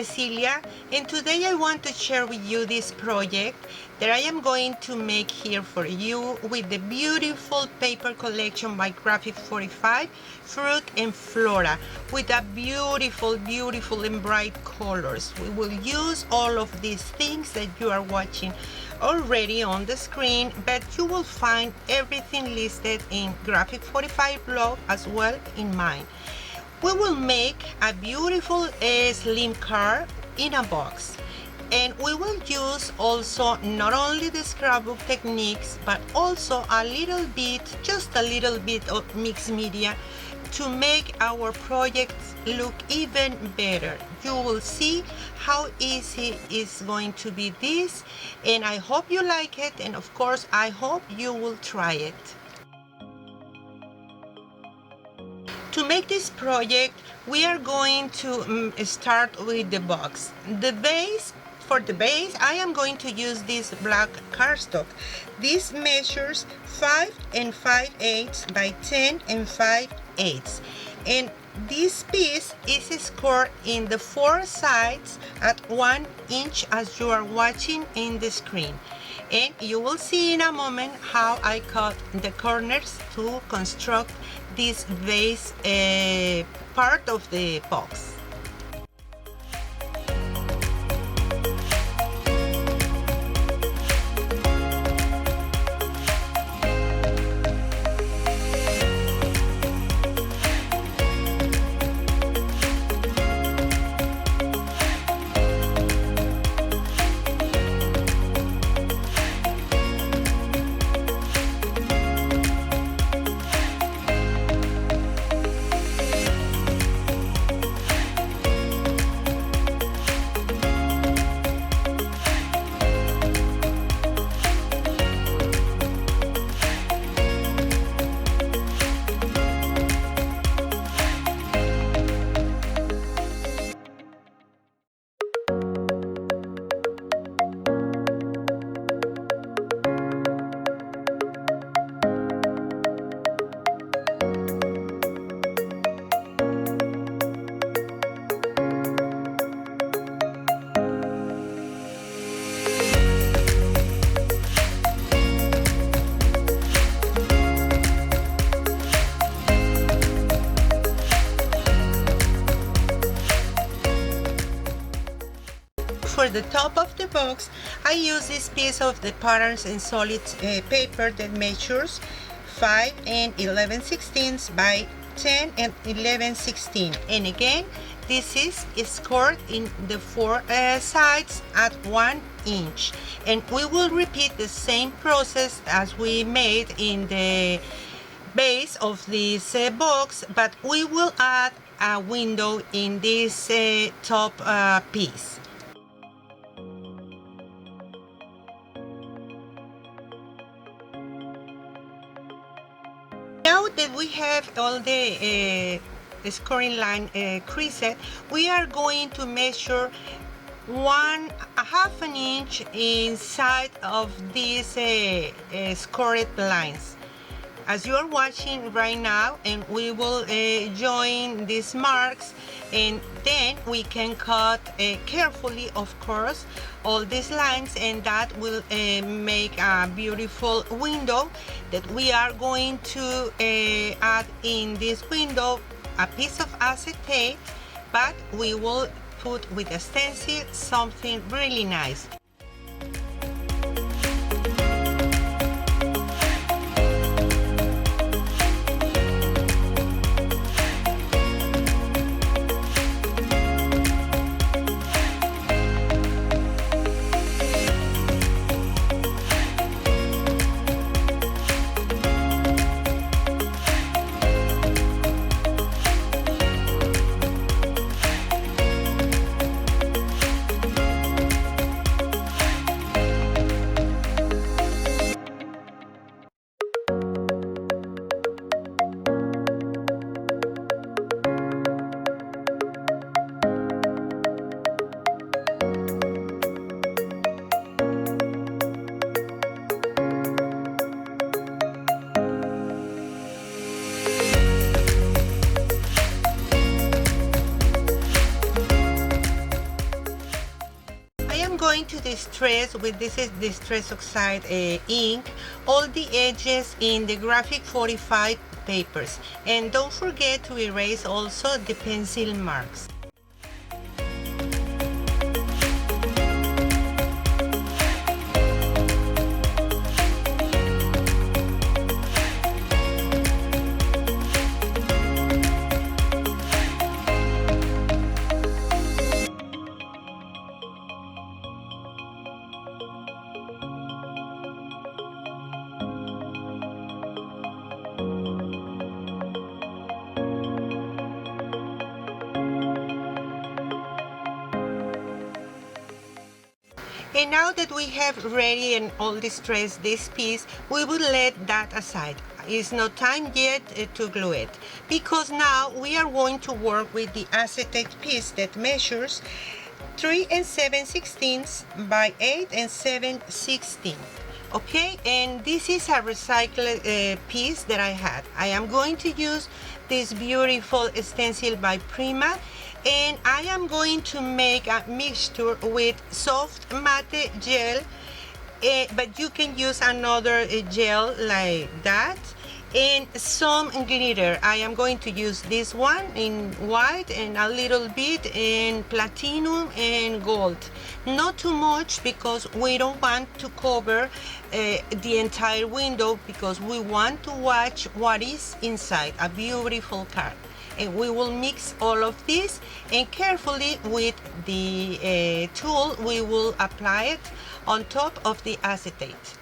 Cecilia, and today I want to share with you this project that I am going to make here for you with the beautiful paper collection by Graphic 45, Fruit and Flora, with a beautiful and bright colors. We will use all of these things that you are watching already on the screen, but you will find everything listed in Graphic 45 blog as well in mine. We will make a beautiful slim card in a box, and we will use also not only the scrapbook techniques but also just a little bit of mixed media to make our projects look even better. You will see how easy it's going to be this, and I hope you like it, and of course I hope you will try it. To make this project, we are going to start with the box. For the base, I am going to use this black cardstock. This measures 5 5/8 by 10 5/8. And this piece is scored in the 4 sides at 1 inch as you are watching in the screen. And you will see in a moment how I cut the corners to construct this base part of the box. For the top of the box, I use this piece of the patterns and solid paper that measures 5 11/16 by 10 11/16. And again, this is scored in the 4 sides at 1 inch. And we will repeat the same process as we made in the base of this box, but we will add a window in this top piece. Now that we have all the scoring line creased, we are going to measure 1/2 inch inside of these scored lines, as you are watching right now, and we will join these marks, and then we can cut carefully, of course, all these lines, and that will make a beautiful window that we are going to add in this window a piece of acetate, but we will put with a stencil something really nice. going to distress with this is Distress Oxide ink all the edges in the Graphic 45 papers, and don't forget to erase also the pencil marks. And now that we have ready and all distressed this piece, we will let that aside. It's not time yet to glue it, because now we are going to work with the acetate piece that measures 3 7/16 by 8 7/16. Okay, and this is a recycled piece that I had. I am going to use this beautiful stencil by Prima, and I am going to make a mixture with soft matte gel, but you can use another gel like that, and some glitter. I am going to use this one in white and a little bit in platinum and gold. Not too much, because we don't want to cover the entire window, because we want to watch what is inside a beautiful card. And we will mix all of this, and carefully with the tool we will apply it on top of the acetate.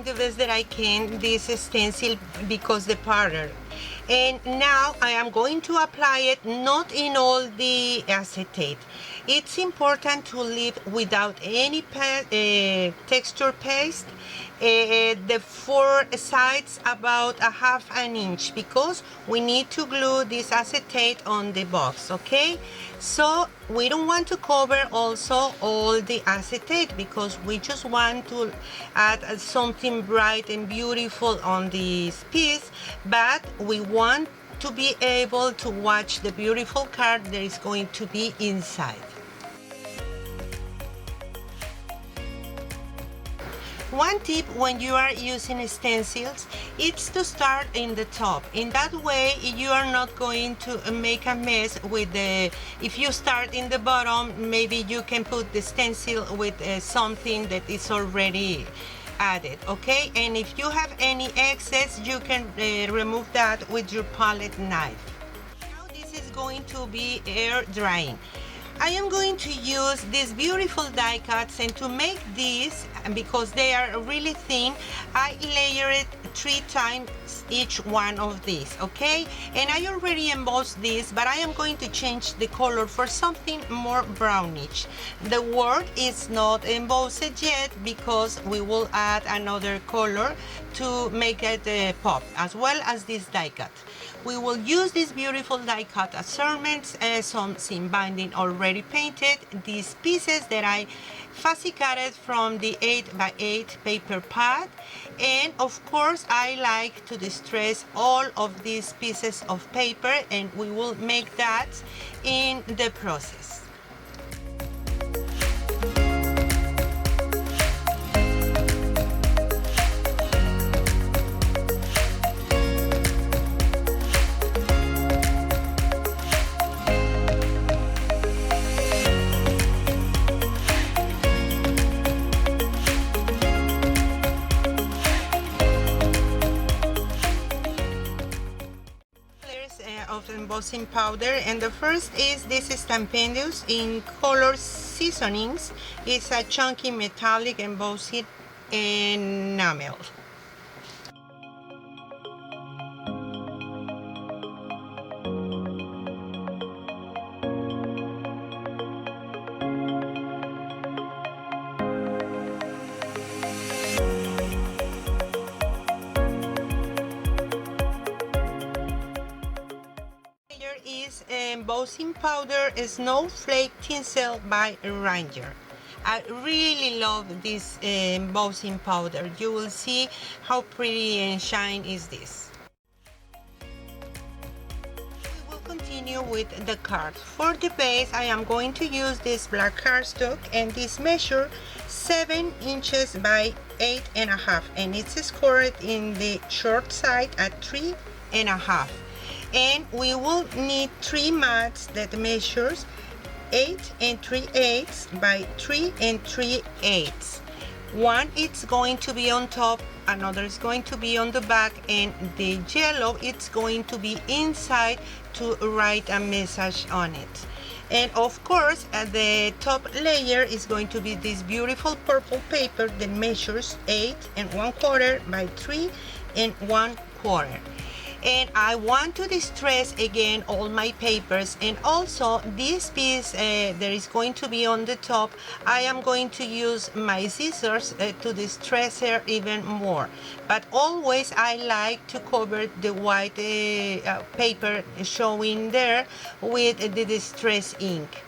The best that I can this stencil because the pattern, and now I am going to apply it not in all the acetate. It's important to leave without any texture paste the four sides about a half an inch, because we need to glue this acetate on the box. Okay, so we don't want to cover also all the acetate, because we just want to add something bright and beautiful on this piece, but we want to be able to watch the beautiful card that is going to be inside. One tip when you are using stencils is to start in the top. In that way you are not going to make a mess with the, if you start in the bottom, maybe you can put the stencil with something that is already added. Okay, and if you have any excess, you can remove that with your palette knife. Now this is going to be air drying. I am going to use these beautiful die cuts, and to make these, because they are really thin, I layer it 3 times each one of these. Okay, and I already embossed this, but I am going to change the color for something more brownish. The work is not embossed yet, because we will add another color to make it pop, as well as this die cut. We will use this beautiful die cut assortments, some seam binding already painted, these pieces that I fussy cutted from the 8 by 8 paper pad, and of course I like to distress all of these pieces of paper, and we will make that in the process. embossing powder, and the first is this Stampendous in color Seasonings. It's a chunky metallic embossing enamel. Is embossing powder Snowflake tinsel by Ranger. I really love this embossing powder. You will see how pretty and shine is this. We will continue with the cards. For the base, I am going to use this black cardstock, and this measure 7 inches by 8.5, and it's scored in the short side at 3.5. And we will need 3 mats that measures 8 3/8 by 3 3/8. One is going to be on top, another is going to be on the back, and the yellow it's going to be inside to write a message on it. And of course, at the top layer is going to be this beautiful purple paper that measures 8 1/4 by 3 1/4. And I want to distress again all my papers, and also this piece that is going to be on the top, I am going to use my scissors to distress her even more. But always I like to cover the white paper showing there with the distress ink.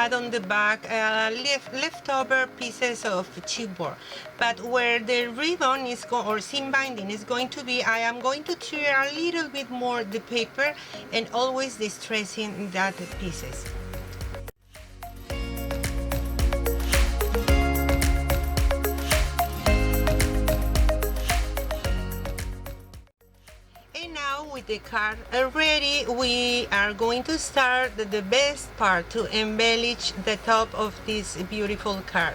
add on the back leftover pieces of chipboard. But where the ribbon is or seam binding is going to be, I am going to tear a little bit more the paper and always distressing that pieces. With the card ready, we are going to start the best part to embellish the top of this beautiful card.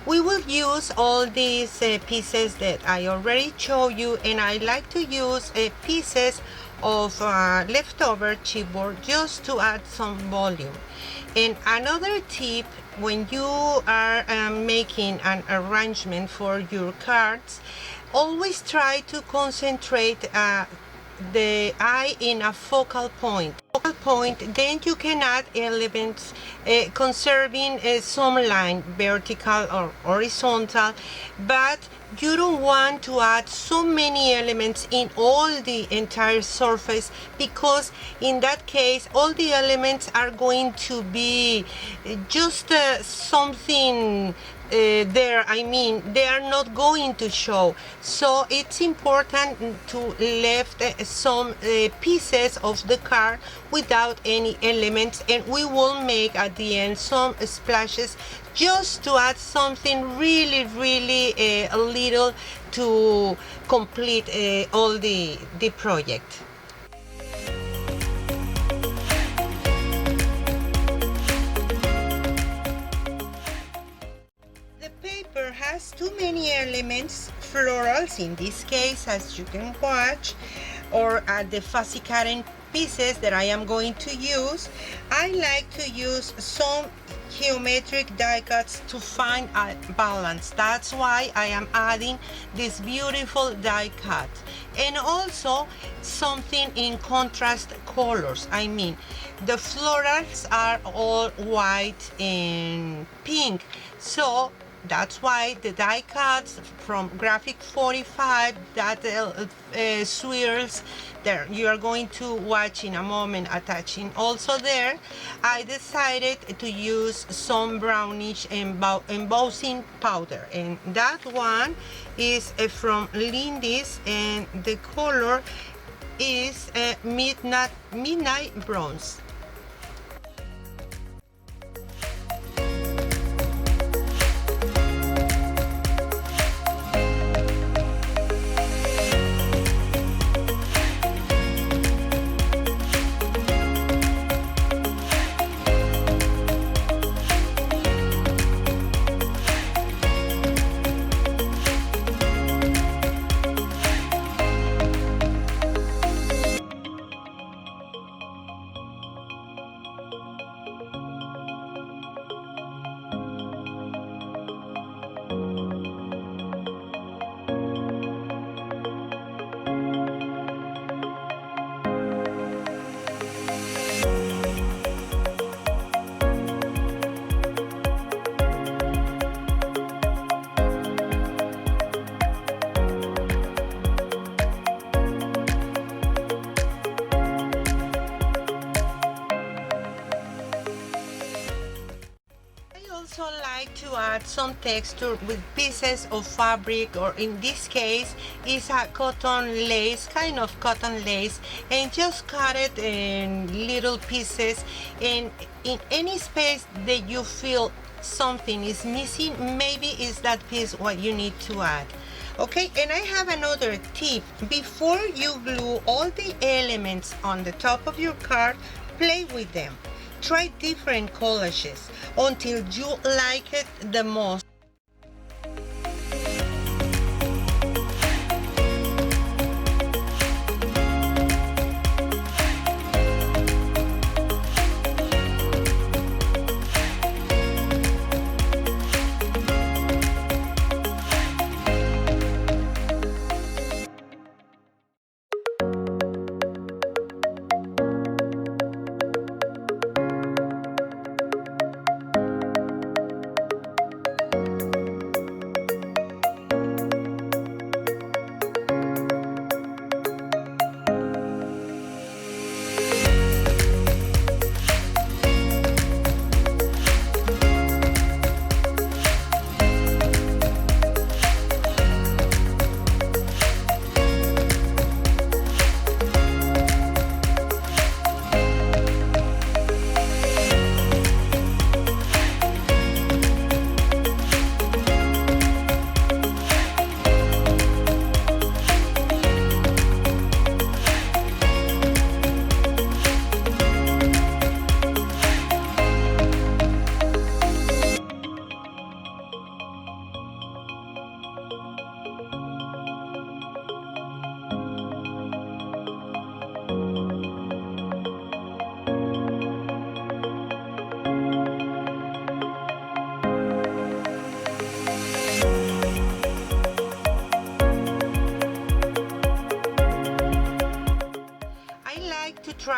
We will use all these pieces that I already showed you, and I like to use pieces of leftover chipboard just to add some volume. And another tip, when you are making an arrangement for your cards, always try to concentrate the eye in a focal point. Then you can add elements conserving some line, vertical or horizontal, but you don't want to add so many elements in all the entire surface, because in that case all the elements are going to be just something there. I mean, they are not going to show. So it's important to leave some pieces of the card without any elements, and we will make at the end some splashes just to add something really a little to complete all the project. Has too many elements, florals in this case, as you can watch, or the fussy cotton pieces that I am going to use. I like to use some geometric die cuts to find a balance. That's why I am adding this beautiful die cut, and also something in contrast colors. I mean, the florals are all white and pink, so that's why the die cuts from Graphic 45, that swirls there you are going to watch in a moment attaching also there, I decided to use some brownish embossing powder, and that one is from Lindy's, and the color is midnight bronze. Also like to add some texture with pieces of fabric, or in this case is a cotton lace, kind of cotton lace, and just cut it in little pieces, and in any space that you feel something is missing, maybe is that piece what you need to add. Okay, and I have another tip. Before you glue all the elements on the top of your card, play with them. Try different collages until you like it the most.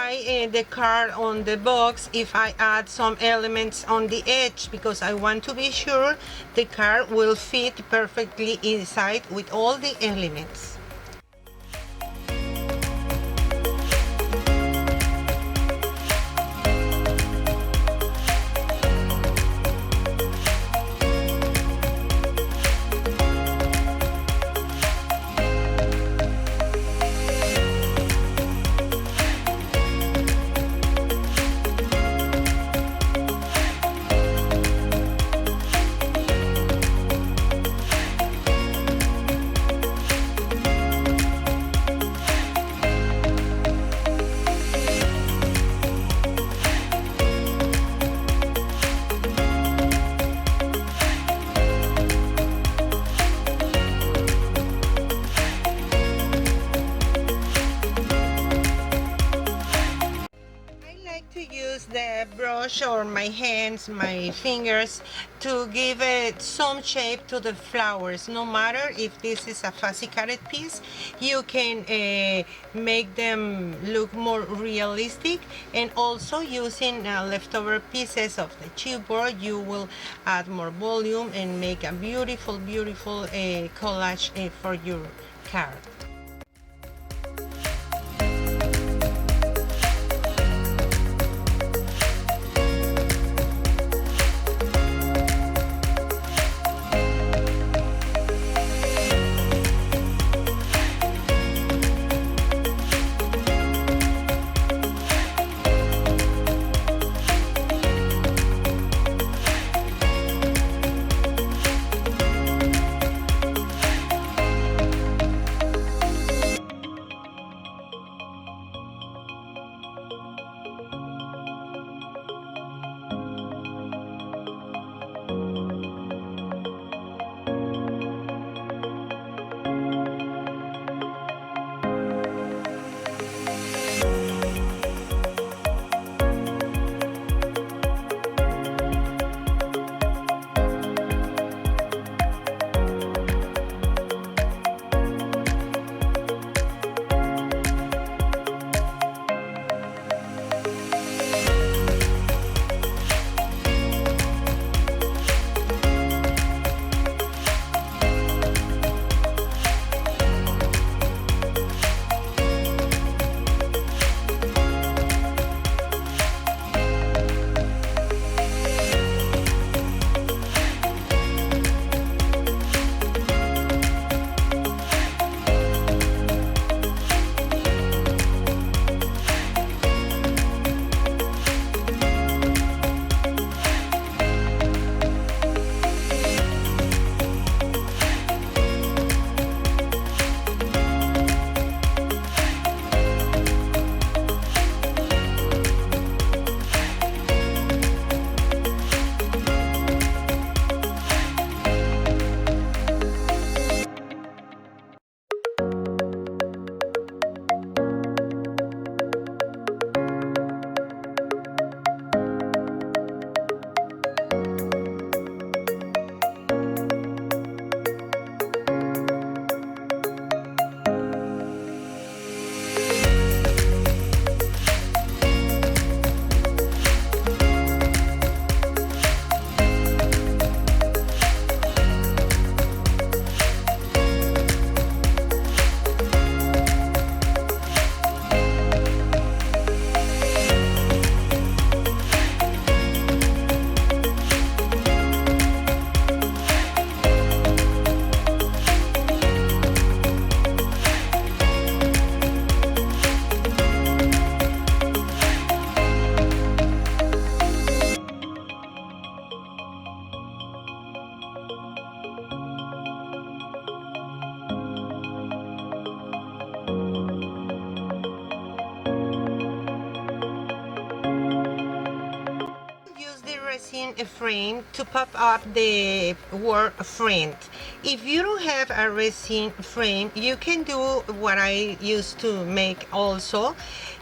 modify the card on the box if I add some elements on the edge, because I want to be sure the card will fit perfectly inside with all the elements. The brush or my hands, my fingers, to give it some shape to the flowers. No matter if this is a fussy cutted piece, you can make them look more realistic, and also using leftover pieces of the chipboard, you will add more volume and make a beautiful collage for your card. resin frame to pop up the word friend. If you don't have a resin frame, you can do what I used to make also.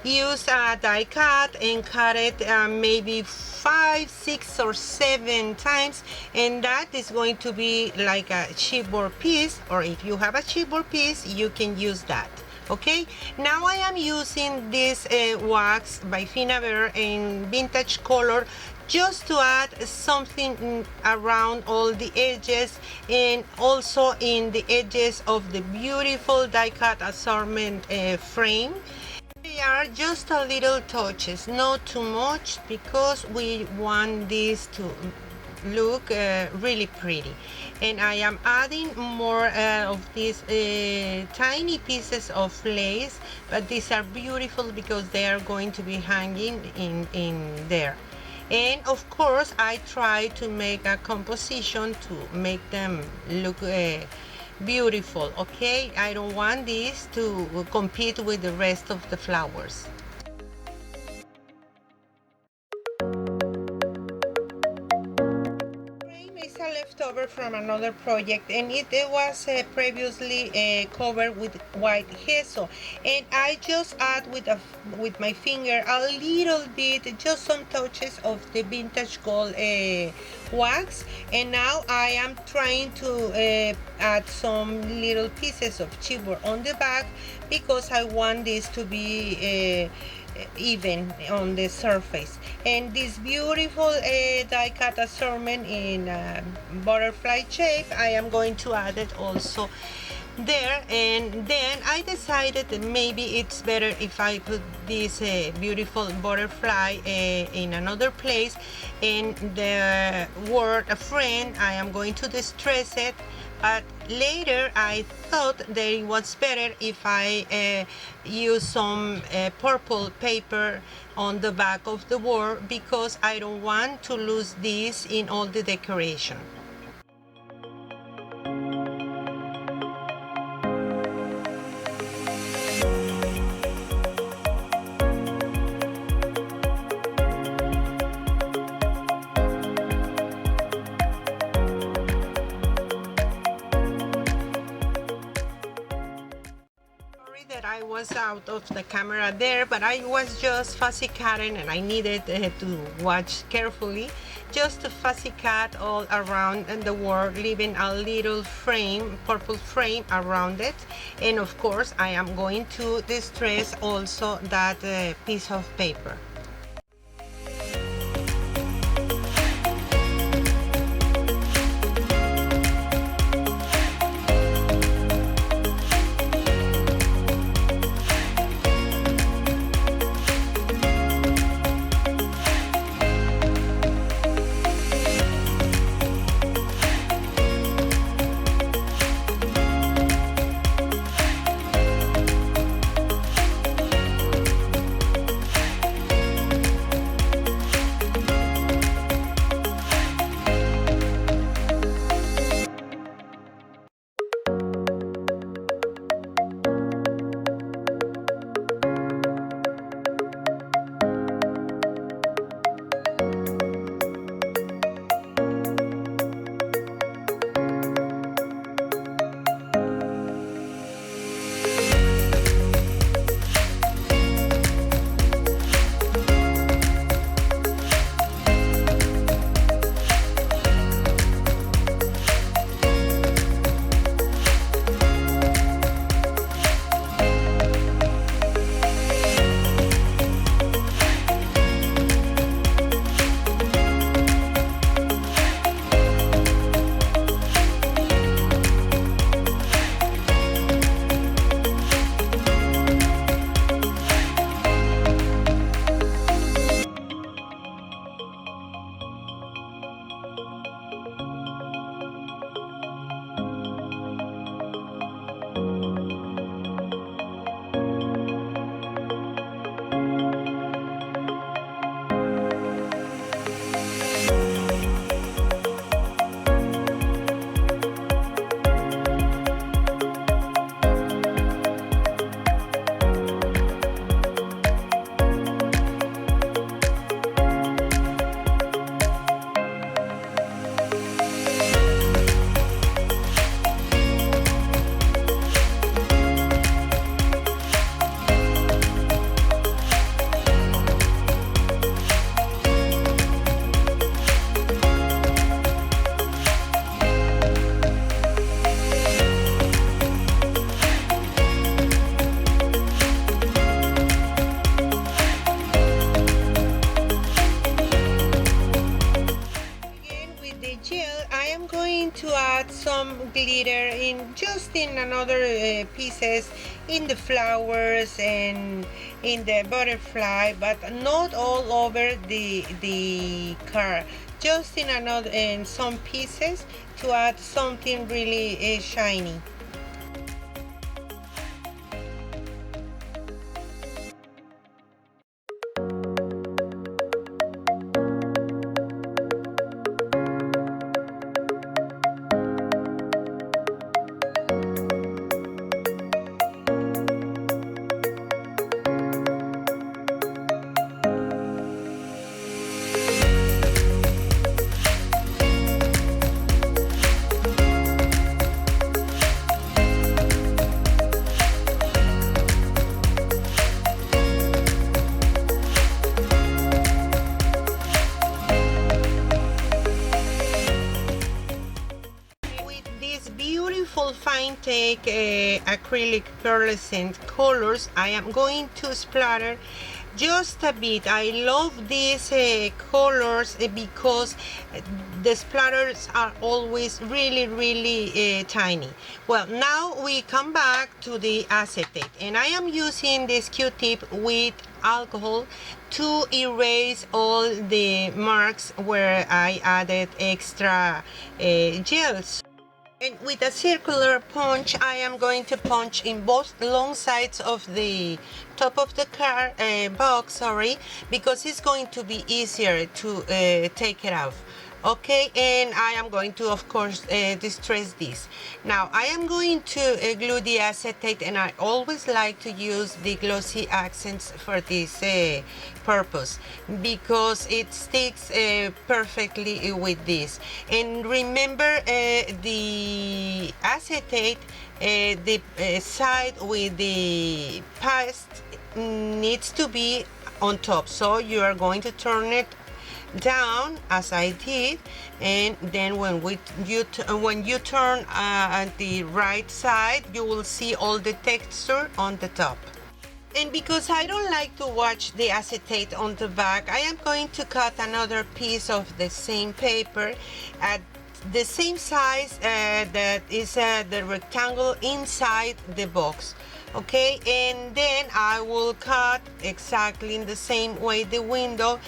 Use a die cut and cut it maybe 5, 6 or 7 times, and that is going to be like a chipboard piece, or if you have a chipboard piece, you can use that Okay, now I am using this wax by Finnabair in vintage color just to add something around all the edges and also in the edges of the beautiful die cut assortment frame. They are just a little touches, not too much, because we want this to look really pretty. And I am adding more of these tiny pieces of lace, but these are beautiful because they are going to be hanging in there. And of course I try to make a composition to make them look beautiful. Okay, I don't want this to compete with the rest of the flowers. Is a leftover from another project, and it was previously covered with white gesso, and I just add with my finger a little bit, just some touches of the vintage gold wax, and now I am trying to add some little pieces of chipboard on the back because I want this to be even on the surface. And this beautiful die cut assortment in butterfly shape, I am going to add it also there. And then I decided that maybe it's better if I put this beautiful butterfly in another place, and the word a friend, I am going to distress it. But later I thought that it was better if I use some purple paper on the back of the board because I don't want to lose this in all the decoration. That I was out of the camera there, but I was just fussy cutting and I needed to watch carefully, just to fussy cut all around the wall, leaving a little frame, purple frame around it. And of course I am going to distress also that piece of paper. here in another pieces in the flowers and in the butterfly, but not all over the card, just in some pieces to add something really shiny. Fine take acrylic pearlescent colors, I am going to splatter just a bit. I love these colors because the splatters are always really tiny. Well, now we come back to the acetate, and I am using this Q-tip with alcohol to erase all the marks where I added extra gels. And with a circular punch, I am going to punch in both long sides of the top of the box, because it's going to be easier to take it off. Okay, and I am going to, of course, distress this. Now, I am going to glue the acetate, and I always like to use the glossy accents for this purpose because it sticks perfectly with this. And remember, the acetate, the side with the paste needs to be on top, so you are going to turn it down as I did, and then when you turn at the right side, you will see all the texture on the top. And because I don't like to watch the acetate on the back, I am going to cut another piece of the same paper at the same size that is the rectangle inside the box. Okay, and then I will cut exactly in the same way the window.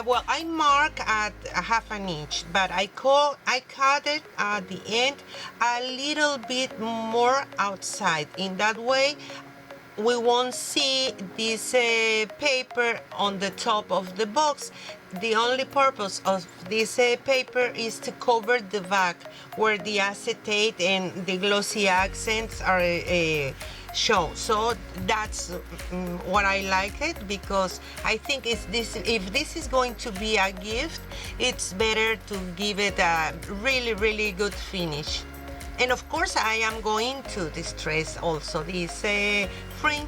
Well, I mark at a ½ inch, but I cut it at the end a little bit more outside. In that way, we won't see this paper on the top of the box. The only purpose of this paper is to cover the back where the acetate and the glossy accents are shown. So that's what I like it, because I think if this is going to be a gift, it's better to give it a really good finish. And of course, I am going to distress also this frame.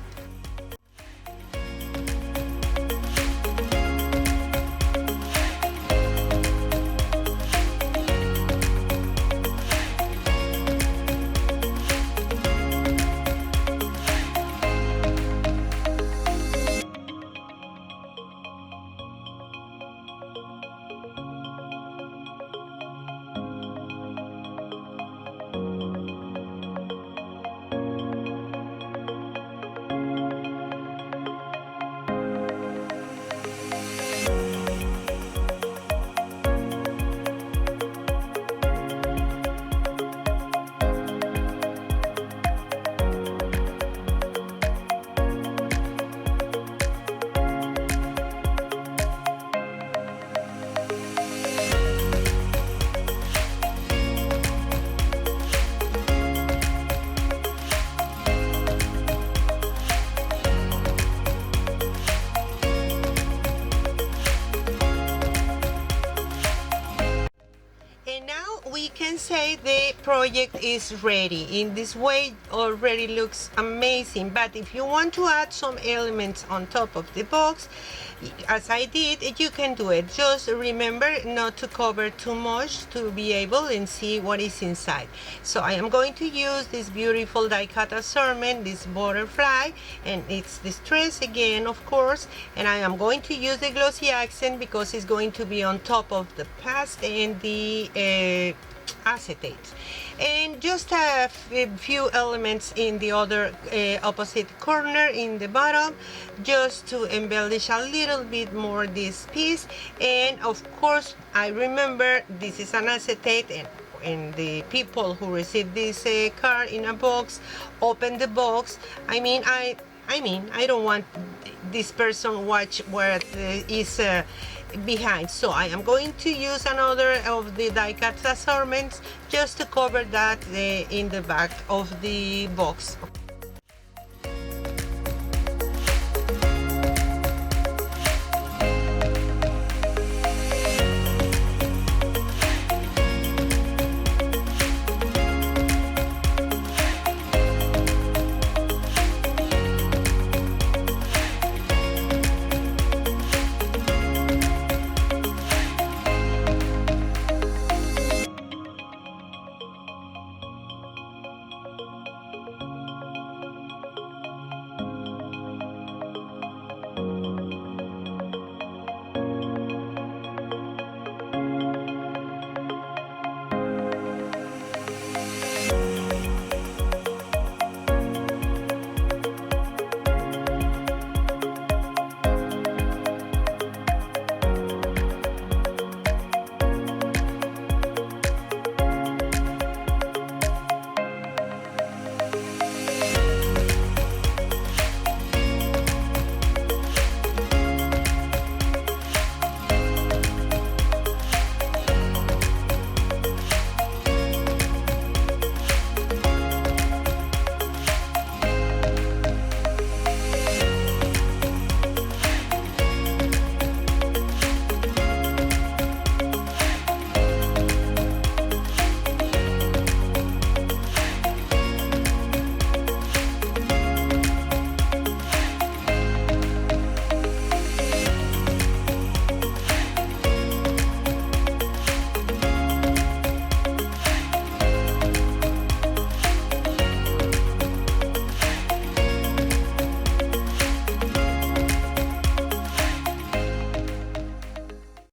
Say the project is ready. In this way already looks amazing, but if you want to add some elements on top of the box, as I did, you can do it. Just remember not to cover too much to be able and see what is inside. So I am going to use this beautiful die cut assortment, this butterfly, and it's distressed again, of course, and I am going to use the glossy accent because it's going to be on top of the past and the acetate, and just a few elements in the other opposite corner in the bottom, just to embellish a little bit more this piece. And of course, I remember this is an acetate, and the people who receive this card in a box open the box. I mean, I don't want this person watch what is behind, so I am going to use another of the die cut assortments just to cover that in the back of the box.